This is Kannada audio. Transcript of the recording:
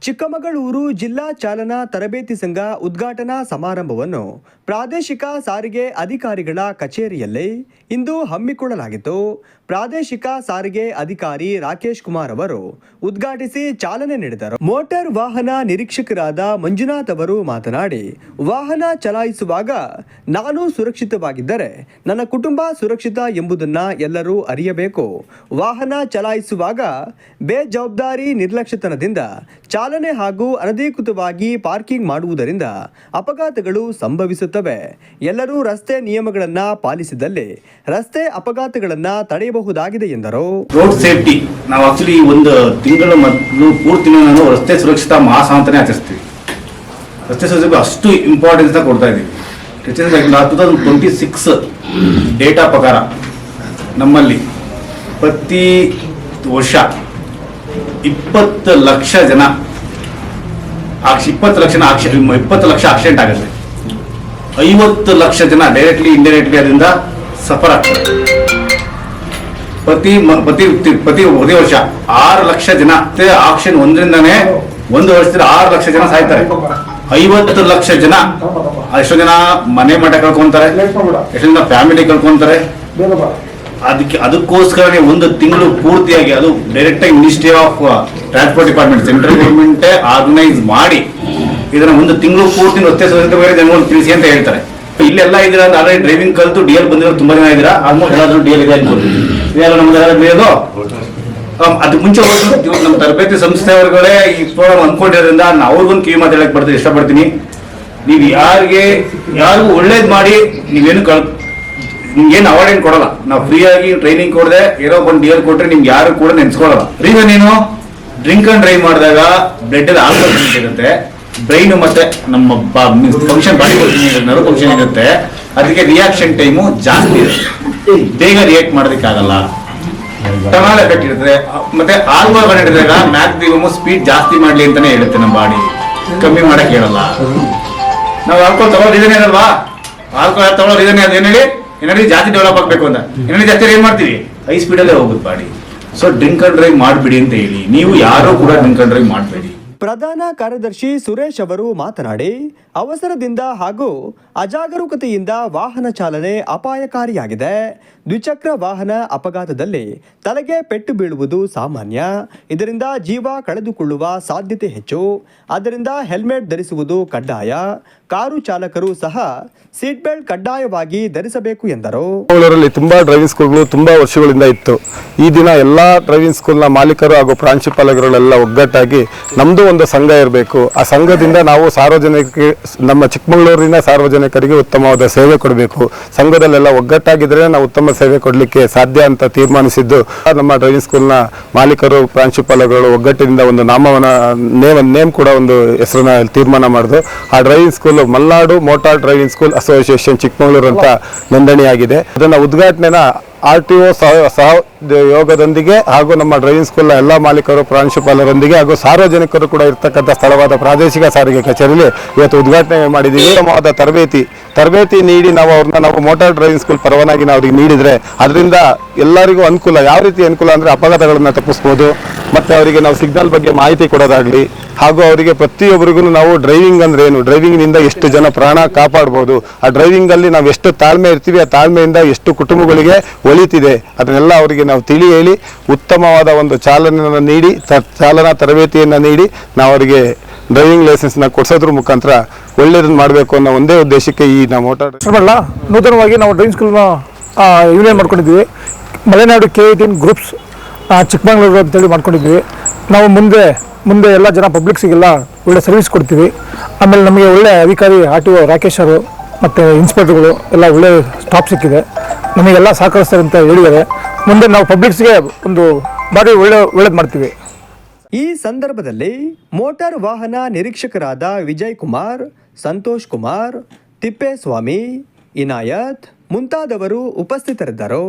ಚಿಕ್ಕಮಗಳೂರು ಜಿಲ್ಲಾ ಚಾಲನಾ ತರಬೇತಿ ಸಂಘ ಉದ್ಘಾಟನಾ ಸಮಾರಂಭವನ್ನು ಪ್ರಾದೇಶಿಕ ಸಾರಿಗೆ ಅಧಿಕಾರಿಗಳ ಕಚೇರಿಯಲ್ಲಿ ಇಂದು ಹಮ್ಮಿಕೊಳ್ಳಲಾಗಿತ್ತು. ಪ್ರಾದೇಶಿಕ ಸಾರಿಗೆ ಅಧಿಕಾರಿ ರಾಕೇಶ್ ಕುಮಾರ್ ಅವರು ಉದ್ಘಾಟಿಸಿ ಚಾಲನೆ ನೀಡಿದರು. ಮೋಟಾರ್ ವಾಹನ ನಿರೀಕ್ಷಕರಾದ ಮಂಜುನಾಥ್ ಅವರು ಮಾತನಾಡಿ, ವಾಹನ ಚಲಾಯಿಸುವಾಗ ನಾನು ಸುರಕ್ಷಿತವಾಗಿದ್ದರೆ ನನ್ನ ಕುಟುಂಬ ಸುರಕ್ಷಿತ ಎಂಬುದನ್ನ ಎಲ್ಲರೂ ಅರಿಯಬೇಕು. ವಾಹನ ಚಲಾಯಿಸುವಾಗ ಬೇಜವಾಬ್ದಾರಿ ನಿರ್ಲಕ್ಷ್ಯತನದಿಂದ ಚಾಲನೆ ಹಾಗೂ ಅನಧಿಕೃತವಾಗಿ ಪಾರ್ಕಿಂಗ್ ಮಾಡುವುದರಿಂದ ಅಪಘಾತಗಳು ಸಂಭವಿಸುತ್ತವೆ. ಎಲ್ಲರೂ ರಸ್ತೆ ನಿಯಮಗಳನ್ನು ಪಾಲಿಸಿದಲ್ಲಿ ರಸ್ತೆ ಅಪಘಾತಗಳನ್ನು ತಡೆಯಬಹುದಾಗಿದೆ ಎಂದರು. ರೋಡ್ ಸೇಫ್ಟಿ ನಾವು ಆಕ್ಚುಲಿ ಒಂದು ತಿಂಗಳ ಮೊದಲು ಪೂರ್ತಿ ನಾವು ರಸ್ತೆ ಸುರಕ್ಷತಾ ಮಾಸ ಅಂತಾನೆ ಆಚರಿಸ್ತೀವಿ. ರಸ್ತೆ ಸುರಕ್ಷತೆ ಅಷ್ಟು ಇಂಪಾರ್ಟೆನ್ಸ್ ಕೊಡ್ತಾ ಇದ್ದೀವಿ. 2026 ಡೇಟಾ ಪ್ರಕಾರ ನಮ್ಮಲ್ಲಿ ಪ್ರತಿ ವರ್ಷ 20 ಲಕ್ಷ ಜನ 20 ಲಕ್ಷ ಆಕ್ಸಿಡೆಂಟ್ ಆಗುತ್ತೆ. 50 ಲಕ್ಷ ಜನ ಡೈರೆಕ್ಟ್ಲಿ ಇಂಡೈರೆಕ್ಟ್ಲಿ ಅದರಿಂದ ಸಫರ್ ಆಗ್ತಾರೆ. ಪ್ರತಿ ವರ್ಷ 6 ಲಕ್ಷ ಜನ ಆಕ್ಷನ್ ಒಂದರಿಂದಾನೇ ಒಂದು ವರ್ಷದಲ್ಲಿ 6 ಲಕ್ಷ ಜನ ಸಾಯ್ತಾರೆ. 50 ಲಕ್ಷ ಜನ, ಎಷ್ಟೋ ಜನ ಮನೆ ಮಠ ಕಳ್ಕೊಂತಾರೆ, ಎಷ್ಟೋ ಜನ ಫ್ಯಾಮಿಲಿ ಕಳ್ಕೊಂತಾರೆ. ಅದಕ್ಕೋಸ್ಕರನೇ ಒಂದು ತಿಂಗಳು ಪೂರ್ತಿಯಾಗಿ ಅದು ಡೈರೆಕ್ಟ್ ಆಗಿ ministry of transport department central government organise ಮಾಡಿ ಇದನ್ನ ಒಂದು ತಿಂಗಳು ಪೂರ್ತಿ ರಸ್ತೆ ಸುರಕ್ಷತೆ ಬಗ್ಗೆ ಜನಗಳು ತಿಳಿಸಿ ಅಂತ ಹೇಳ್ತಾರೆ. ಇಲ್ಲೆಲ್ಲ ಇದೀರಾ ಆಲ್ರೆಡಿ ಡ್ರೈವಿಂಗ್ ಕಲಿತು ಡಿಎಲ್ ಬಂದಿರೋ ತುಂಬಾ ಜನ ಇದ್ದೀರಾ. ಆಲ್ಮೋಸ್ಟ್ ಎಲ್ಲಾದ್ರೂ ಡಿಎಲ್ ಇದೆ ಅನ್ಬೋದು. ಇದೆಲ್ಲ ನಮ್ದು ಅದು ಮುಂಚೆ ನಮ್ಮ ತರಬೇತಿ ಸಂಸ್ಥೆಯವರುಗಳೇ ಈ ಪ್ರೋಗ್ರಾಮ್ ಅನ್ಕೊಂಡಿರೋದ್ರಿಂದ ಅವ್ರಿಗೊಂದು ಕಿವಿ ಮಾತು ಹೇಳಕ್ ಬರ್ತೀನಿ ಇಷ್ಟಪಡ್ತೀನಿ. ನೀವು ಯಾರಿಗೂ ಒಳ್ಳೇದ್ ಮಾಡಿ ನೀವೇನು ನಿಮ್ಗೇನು ಅವಾರ್ಡ್ ಏನು ಕೊಡಲ್ಲ. ನಾವು ಫ್ರೀ ಆಗಿ ಟ್ರೈನಿಂಗ್ ಕೊಡದೆ ಏನೋ ಒಂದು ಡಿಎಲ್ ಕೊಟ್ರೆ ನಿಮ್ಗೆ ಯಾರು ಕೂಡ ನೆನ್ಸ್ಕೊಳಲ್ಲ. ರೀಸನ್ ಏನು, ಡ್ರಿಂಕ್ ಅಂಡ್ ಡ್ರೈವ್ ಮಾಡಿದಾಗ ಬ್ಲಡ್ ಅಲ್ಲಿ ಆಲ್ಕೋಹಾಲ್ ಇರುತ್ತೆ, ಬ್ರೈನ್ ಮತ್ತೆ ನಮ್ಮ ಫಂಕ್ಷನ್ ಬಾಡಿ ನರ್ವ್ ಫಂಕ್ಷನ್ ಇರುತ್ತೆ, ಅದಕ್ಕೆ ರಿಯಾಕ್ಷನ್ ಟೈಮು ಜಾಸ್ತಿ ಇರುತ್ತೆ, ಬೇಗ ರಿಯಾಕ್ಟ್ ಮಾಡೋದಕ್ಕಾಗಲ್ಲ, ಟರ್ನಲ್ ಎಫೆಕ್ಟ್ ಇರುತ್ತೆ. ಮತ್ತೆ ಆಲ್ಕೋಹಾಲ್ ಹಿಡಿದಾಗ ಮ್ಯಾಕ್ಸಿಮಮ್ ಸ್ಪೀಡ್ ಜಾಸ್ತಿ ಮಾಡ್ಲಿ ಅಂತಾನೆ ಹೇಳುತ್ತೆ ನಮ್ಮ ಬಾಡಿ, ಕಮ್ಮಿ ಮಾಡಕ್ ಹೇಳಲ್ಲ. ನಾವು ಆಲ್ಕೋಹಾಲ್ ತಗೊಳ್ಳೋದು ಇದನ್ನೇ ಅಲ್ವಾ, ಆಲ್ಕೋಹಾಲ್ ತಗೊಳ್ಳೋದು ಇದನ್ನೇ ಅದೇನು ಹೇಳಿ ಏನಾದ್ರು ಜಾಸ್ತಿ ಡೆವಲಪ್ ಆಗ್ಬೇಕು ಅಂತ ಏನಾದ್ರು ಜಾಸ್ತಿ ಏನ್ ಮಾಡ್ತೀವಿ, ಹೈ ಸ್ಪೀಡಲ್ಲೇ ಹೋಗುತ್ತೆ body. So drink and drive ಮಾಡ್ಬಿಡಿ ಅಂತ ಹೇಳಿ ನೀವು ಯಾರು ಕೂಡ ಡ್ರಿಂಕ್ ಅಂಡ್ ಡ್ರೈವ್ ಮಾಡಬೇಡಿ. ಪ್ರಧಾನ ಕಾರ್ಯದರ್ಶಿ ಸುರೇಶ್ ಅವರು ಮಾತನಾಡಿ, ಅವಸರದಿಂದ ಹಾಗೂ ಅಜಾಗರೂಕತೆಯಿಂದ ವಾಹನ ಚಾಲನೆ ಅಪಾಯಕಾರಿಯಾಗಿದೆ. ದ್ವಿಚಕ್ರ ವಾಹನ ಅಪಘಾತದಲ್ಲಿ ತಲೆಗೆ ಪೆಟ್ಟು ಬೀಳುವುದು ಸಾಮಾನ್ಯ. ಇದರಿಂದ ಜೀವ ಕಳೆದುಕೊಳ್ಳುವ ಸಾಧ್ಯತೆ ಹೆಚ್ಚು. ಆದ್ದರಿಂದ ಹೆಲ್ಮೆಟ್ ಧರಿಸುವುದು ಕಡ್ಡಾಯ. ಕಾರು ಚಾಲಕರು ಸಹ ಸೀಟ್ ಬೆಲ್ಟ್ ಕಡ್ಡಾಯವಾಗಿ ಧರಿಸಬೇಕು ಎಂದರು. ಬೆಂಗಳೂರಲ್ಲಿ ತುಂಬಾ ಡ್ರೈವಿಂಗ್ ಸ್ಕೂಲ್ಗಳು ತುಂಬಾ ವರ್ಷಗಳಿಂದ ಇತ್ತು. ಈ ದಿನ ಎಲ್ಲಾ ಡ್ರೈವಿಂಗ್ ಸ್ಕೂಲ್ನ ಮಾಲೀಕರು ಹಾಗೂ ಪ್ರಾಂಶುಪಾಲಕರುಗಳೆಲ್ಲ ಒಗ್ಗಟ್ಟಾಗಿ ನಮ್ದು ಒಂದು ಸಂಘ ಇರಬೇಕು. ಆ ಸಂಘದಿಂದ ನಾವು ಸಾರ್ವಜನಿಕರಿಗೆ, ನಮ್ಮ ಚಿಕ್ಕಮಗಳೂರಿನ ಸಾರ್ವಜನಿಕರಿಗೆ ಉತ್ತಮವಾದ ಸೇವೆ ಕೊಡಬೇಕು. ಸಂಘದಲ್ಲೆಲ್ಲ ಒಗ್ಗಟ್ಟಾಗಿದ್ರೆ ನಾವು ಉತ್ತಮ ಸೇವೆ ಕೊಡಲಿಕ್ಕೆ ಸಾಧ್ಯ ಅಂತ ತೀರ್ಮಾನಿಸಿದ್ದು ನಮ್ಮ ಡ್ರೈವಿಂಗ್ ಸ್ಕೂಲ್ನ ಮಾಲೀಕರು ಪ್ರಾಂಶುಪಾಲಕರು ಒಗ್ಗಟ್ಟಿನಿಂದ ಒಂದು ನೇಮ್ ಕೂಡ ಒಂದು ಹೆಸರನ್ನ ತೀರ್ಮಾನ ಮಾಡಿದ್ರು. ಆ driving school Malnad motor driving school association Chikkamagaluru ಅಂತ ನೋಂದಣಿಯಾಗಿದೆ. ಅದನ್ನ ಉದ್ಘಾಟನೆನ RTO ಸಹಯೋಗದೊಂದಿಗೆ ಹಾಗೂ ನಮ್ಮ ಡ್ರೈವಿಂಗ್ ಸ್ಕೂಲ್ನ ಎಲ್ಲ ಮಾಲೀಕರು ಪ್ರಾಂಶುಪಾಲರೊಂದಿಗೆ ಹಾಗೂ ಸಾರ್ವಜನಿಕರು ಕೂಡ ಇರ್ತಕ್ಕಂಥ ಸ್ಥಳವಾದ ಪ್ರಾದೇಶಿಕ ಸಾರಿಗೆ ಕಚೇರಿಯಲ್ಲಿ ಇವತ್ತು ಉದ್ಘಾಟನೆ ಮಾಡಿದ್ದೀವಿ. ಉತ್ತಮವಾದ ತರಬೇತಿ ನೀಡಿ ನಾವು ಮೋಟಾರ್ ಡ್ರೈವಿಂಗ್ ಸ್ಕೂಲ್ ಪರವಾನಗಿ ಅವ್ರಿಗೆ ನೀಡಿದರೆ ಅದರಿಂದ ಎಲ್ಲರಿಗೂ ಅನುಕೂಲ. ಯಾವ ರೀತಿ ಅನುಕೂಲ ಅಂದರೆ ಅಪಘಾತಗಳನ್ನು ತಪ್ಪಿಸ್ಬೋದು, ಮತ್ತು ಅವರಿಗೆ ನಾವು ಸಿಗ್ನಲ್ ಬಗ್ಗೆ ಮಾಹಿತಿ ಕೊಡೋದಾಗಲಿ, ಹಾಗೂ ಅವರಿಗೆ ಪ್ರತಿಯೊಬ್ಬರಿಗೂ ನಾವು ಡ್ರೈವಿಂಗ್ ಅಂದ್ರೆ ಏನು, ಡ್ರೈವಿಂಗ್ನಿಂದ ಎಷ್ಟು ಜನ ಪ್ರಾಣ ಕಾಪಾಡ್ಬೋದು, ಆ ಡ್ರೈವಿಂಗಲ್ಲಿ ನಾವು ಎಷ್ಟು ತಾಳ್ಮೆ ಇರ್ತೀವಿ, ಆ ತಾಳ್ಮೆಯಿಂದ ಎಷ್ಟು ಕುಟುಂಬಗಳಿಗೆ ಒಳಿತಿದೆ ಅದನ್ನೆಲ್ಲ ಅವರಿಗೆ ನಾವು ತಿಳಿ ಹೇಳಿ ಉತ್ತಮವಾದ ಒಂದು ಚಾಲನೆಯನ್ನು ನೀಡಿ ಚಾಲನಾ ತರಬೇತಿಯನ್ನು ನೀಡಿ ನಾವು ಅವರಿಗೆ ಡ್ರೈವಿಂಗ್ ಲೈಸೆನ್ಸ್ನ ಕೊಡಿಸೋದ್ರ ಮುಖಾಂತರ ಒಳ್ಳೆಯದನ್ನು ಮಾಡಬೇಕು ಅನ್ನೋ ಒಂದೇ ಉದ್ದೇಶಕ್ಕೆ ಈ ನಾವು ಮೋಟಾರ್ ನೂತನವಾಗಿ ನಾವು ಡ್ರೈವಿಂಗ್ ಸ್ಕೂಲ್ನ ಯೂನಿಯನ್ ಮಾಡ್ಕೊಂಡಿದ್ವಿ. ಮಲೆನಾಡು K18 ಗ್ರೂಪ್ಸ್ ಚಿಕ್ಕಮಗಳೂರು ಅಂತೇಳಿ ಮಾಡ್ಕೊಂಡಿದ್ವಿ. ನಾವು ಮುಂದೆ ಎಲ್ಲ ಜನ ಪಬ್ಲಿಕ್ಸಿಗೆಲ್ಲ ಒಳ್ಳೆ ಸರ್ವಿಸ್ ಕೊಡ್ತೀವಿ. ಆಮೇಲೆ ನಮಗೆ ಒಳ್ಳೆ ಅಧಿಕಾರಿ RTO ರಾಕೇಶ್ ಅವರು ಮತ್ತು ಇನ್ಸ್ಪೆಕ್ಟರ್ಗಳು ಎಲ್ಲ ಒಳ್ಳೆ ಸ್ಟಾಫ್ ಸಿಕ್ಕಿದೆ. ನಮಗೆಲ್ಲ ಸಹಕರಿಸ್ತಾರೆ ಅಂತ ಹೇಳಿದ್ದಾರೆ. ಮುಂದೆ ನಾವು ಪಬ್ಲಿಕ್ಸ್ಗೆ ಒಂದು ಬಾರಿ ಒಳ್ಳೇದು ಮಾಡ್ತೀವಿ. ಈ ಸಂದರ್ಭದಲ್ಲಿ ಮೋಟಾರ್ ವಾಹನ ನಿರೀಕ್ಷಕರಾದ ವಿಜಯ್ ಕುಮಾರ್, ಸಂತೋಷ್ ಕುಮಾರ್, ತಿಪ್ಪೇಸ್ವಾಮಿ, ಇನಾಯತ್ ಮುಂತಾದವರು ಉಪಸ್ಥಿತರಿದ್ದರು.